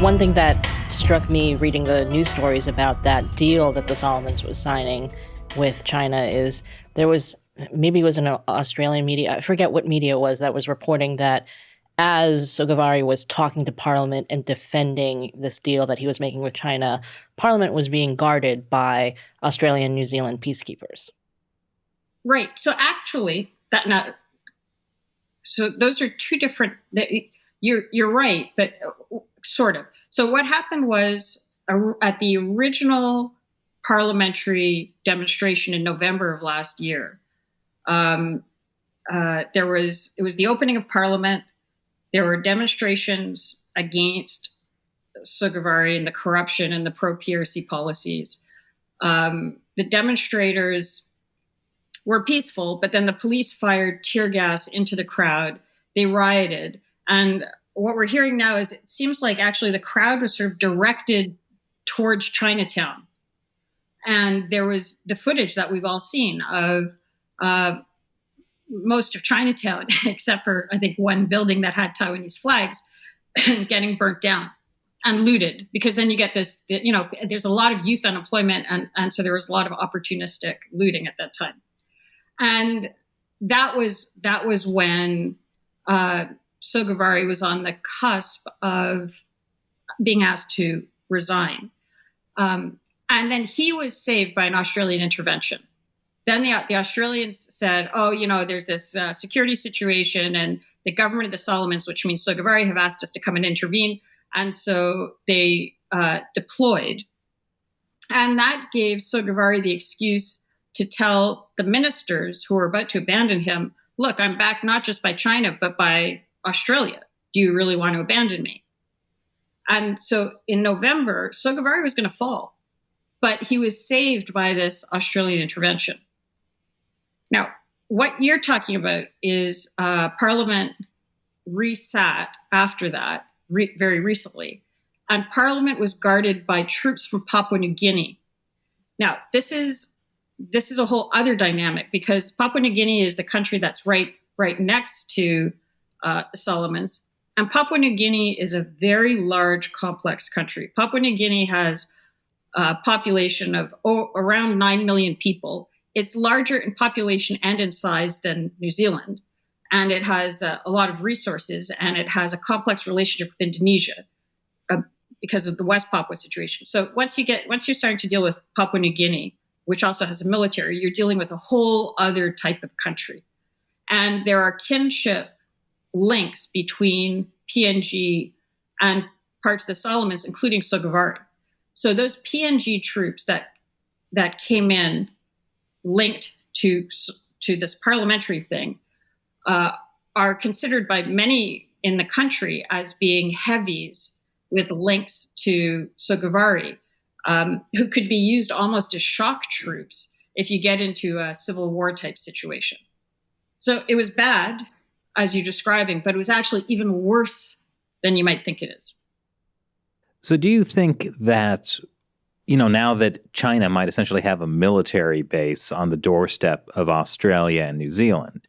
One thing that struck me reading the news stories about that deal that the Solomons was signing with China is there was, maybe it was an Australian media, I forget what media it was, that was reporting that as Sogavare was talking to Parliament and defending this deal that he was making with China, Parliament was being guarded by Australian and New Zealand peacekeepers. Right. So actually, so those are two different. You're right, but sort of. So what happened was at the original parliamentary demonstration in November of last year, it was the opening of Parliament. There were demonstrations against Sogavare and the corruption and the pro-PRC policies. The demonstrators were peaceful, but then the police fired tear gas into the crowd. They rioted. And what we're hearing now is it seems like actually the crowd was sort of directed towards Chinatown. And there was the footage that we've all seen of most of Chinatown, except for, I think, one building that had Taiwanese flags, getting burnt down and looted. Because then you get this, there's a lot of youth unemployment. And so there was a lot of opportunistic looting at that time. And that was when Sogavare was on the cusp of being asked to resign. And then he was saved by an Australian intervention. Then the Australians said, there's this security situation, and the government of the Solomons, which means Sogavare, have asked us to come and intervene. And so they deployed. And that gave Sogavare the excuse to tell the ministers who were about to abandon him, look, I'm backed not just by China, but by Australia. Do you really want to abandon me? And so in November, Sogavare was going to fall, but he was saved by this Australian intervention. Now, what you're talking about is Parliament resat after that very recently, and Parliament was guarded by troops from Papua New Guinea. Now, this is a whole other dynamic because Papua New Guinea is the country that's right next to the Solomons. And Papua New Guinea is a very large, complex country. Papua New Guinea has a population of around 9 million people. It's larger in population and in size than New Zealand. And it has a lot of resources, and it has a complex relationship with Indonesia because of the West Papua situation. So once you're starting to deal with Papua New Guinea, which also has a military, you're dealing with a whole other type of country. And there are kinship links between PNG and parts of the Solomons, including Sogavare. So those PNG troops that came in linked to this parliamentary thing are considered by many in the country as being heavies with links to Sogavare, who could be used almost as shock troops if you get into a civil war type situation. So it was bad, as you're describing, but it was actually even worse than you might think it is. So do you think that, now that China might essentially have a military base on the doorstep of Australia and New Zealand,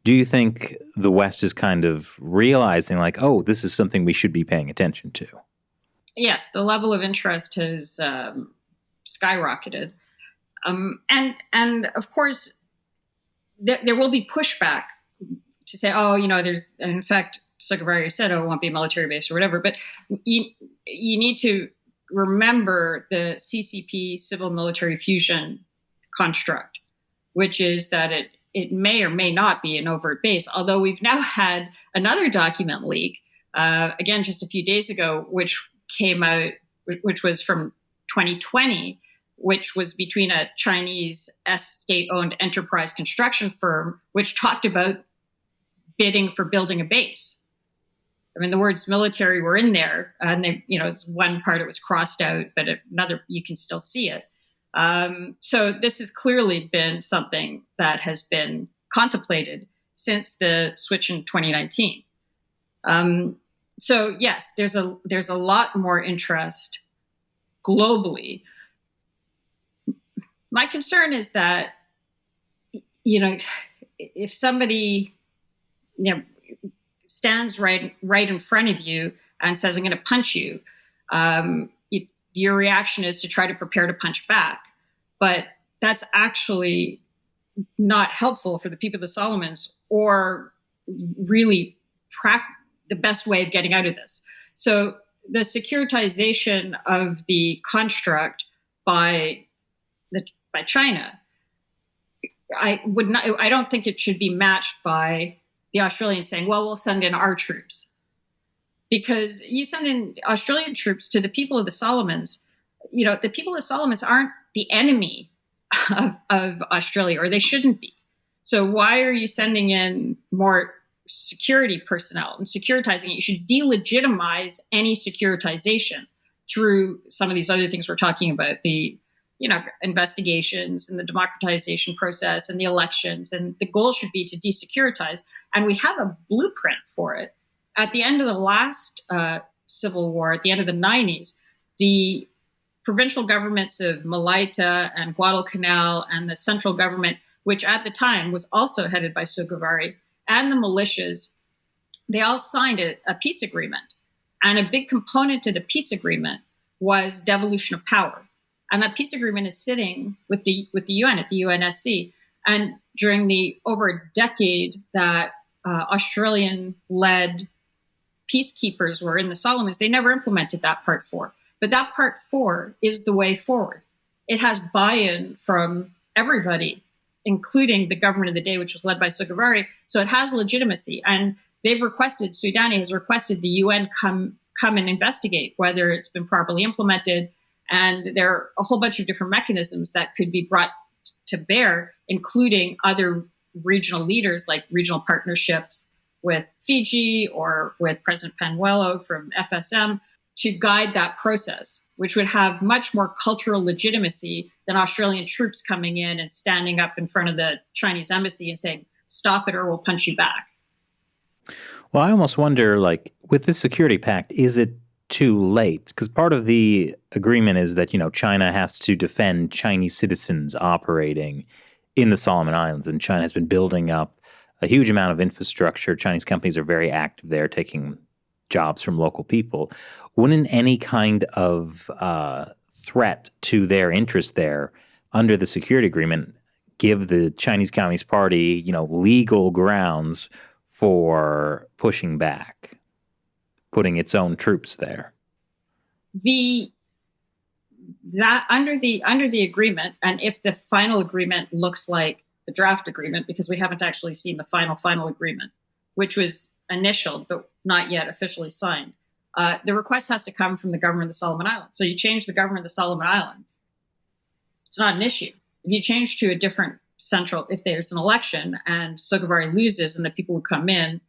do you think the West is kind of realizing this is something we should be paying attention to? Yes, the level of interest has skyrocketed. And of course, there will be pushback to say, there's, in fact, Sogavare said, it won't be a military base or whatever. But you need to remember the CCP civil military fusion construct, which is that it may or may not be an overt base, although we've now had another document leak, again, just a few days ago, which came out, which was from 2020, which was between a Chinese state-owned enterprise construction firm, which talked about bidding for building a base. I mean, the words military were in there, and they, it's one part it was crossed out, but another you can still see it. So this has clearly been something that has been contemplated since the switch in 2019. So yes, there's a lot more interest globally. My concern is that, if somebody, stands right in front of you and says, I'm going to punch you, your reaction is to try to prepare to punch back. But that's actually not helpful for the people of the Solomons or really the best way of getting out of this. So the securitization of the construct by China, I don't think it should be matched by the Australians saying, well, we'll send in our troops. Because you send in Australian troops to the people of the Solomons, the people of the Solomons aren't the enemy of Australia, or they shouldn't be. So why are you sending in more security personnel and securitizing it? You should delegitimize any securitization through some of these other things we're talking about, the investigations and the democratization process and the elections. And the goal should be to desecuritize. And we have a blueprint for it. At the end of the last civil war, at the end of the 90s, the provincial governments of Malaita and Guadalcanal and the central government, which at the time was also headed by Sugavari, and the militias, they all signed a peace agreement. And a big component to the peace agreement was devolution of power. And that peace agreement is sitting with the UN at the UNSC. And during the over a decade that Australian-led peacekeepers were in the Solomons, they never implemented that Part 4. But that Part 4 is the way forward. It has buy-in from everybody, including the government of the day, which was led by Sugavari. So it has legitimacy. And Sudani has requested the UN come and investigate whether it's been properly implemented. And there are a whole bunch of different mechanisms that could be brought to bear, including other regional leaders, like regional partnerships with Fiji or with President Panuelo from FSM, to guide that process, which would have much more cultural legitimacy than Australian troops coming in and standing up in front of the Chinese embassy and saying, stop it or we'll punch you back. Well, I almost wonder, with this security pact, is it too late? Because part of the agreement is that, China has to defend Chinese citizens operating in the Solomon Islands, and China has been building up a huge amount of infrastructure. Chinese companies are very active there, taking jobs from local people. Wouldn't any kind of threat to their interest there under the security agreement give the Chinese Communist Party, legal grounds for pushing back, putting its own troops there? Under the agreement, and if the final agreement looks like the draft agreement, because we haven't actually seen the final agreement, which was initialed but not yet officially signed, the request has to come from the government of the Solomon Islands. So you change the government of the Solomon Islands, it's not an issue. If you change to a different central, if there's an election and Sugavari loses and the people who come in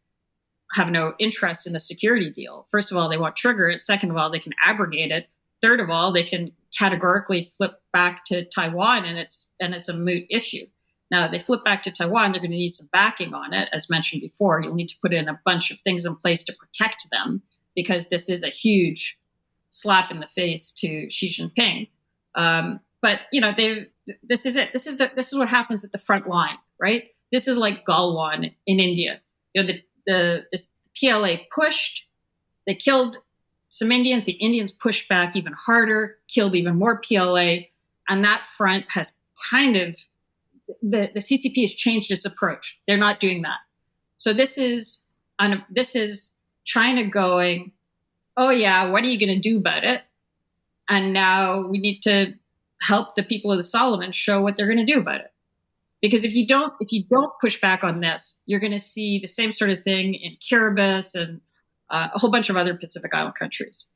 have no interest in the security deal, first of all, they won't trigger it. Second of all, they can abrogate it. Third of all, they can categorically flip back to Taiwan, and it's a moot issue. Now, they flip back to Taiwan, they're going to need some backing on it. As mentioned before, you'll need to put in a bunch of things in place to protect them, because this is a huge slap in the face to Xi Jinping. But this is it. This is what happens at the front line, right? This is like Galwan in India. The PLA pushed, they killed some Indians. The Indians pushed back even harder, killed even more PLA, and that front has kind of the CCP has changed its approach. They're not doing that. So this is China going, oh yeah, what are you going to do about it? And now we need to help the people of the Solomons show what they're going to do about it. Because if you don't push back on this, you're going to see the same sort of thing in Kiribati and a whole bunch of other Pacific Island countries.